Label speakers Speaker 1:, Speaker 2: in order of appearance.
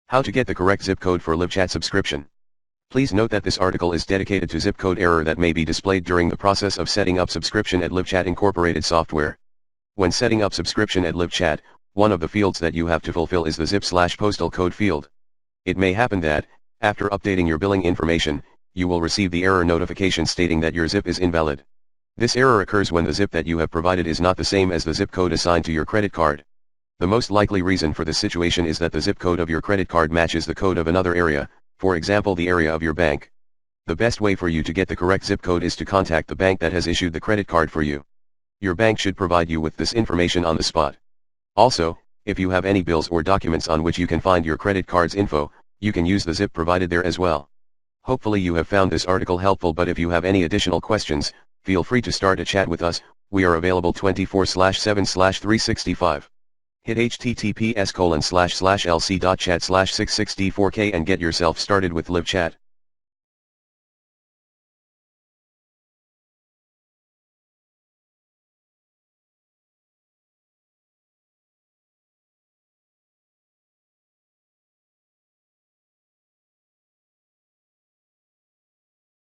Speaker 1: How to get the correct zip code for LiveChat subscription. Please note that this article is dedicated to zip code error that may be displayed during the process of setting up subscription at LiveChat Incorporated software. When setting up subscription at LiveChat, one of the fields that you have to fulfill is the zip/postal code field. It may happen that, after updating your billing information, you will receive the error notification stating that your zip is invalid. This error occurs when the zip that you have provided is not the same as the zip code assigned to your credit card. The most likely reason for this situation is that the zip code of your credit card matches the code of another area, for example the area of your bank. The best way for you to get the correct zip code is to contact the bank that has issued the credit card for you. Your bank should provide you with this information on the spot. Also, if you have any bills or documents on which you can find your credit card's info, you can use the zip provided there as well. Hopefully you have found this article helpful, but if you have any additional questions, feel free to start a chat with us. We are available 24/7/365. Hit https://lc.chat/664k and get yourself started with LiveChat.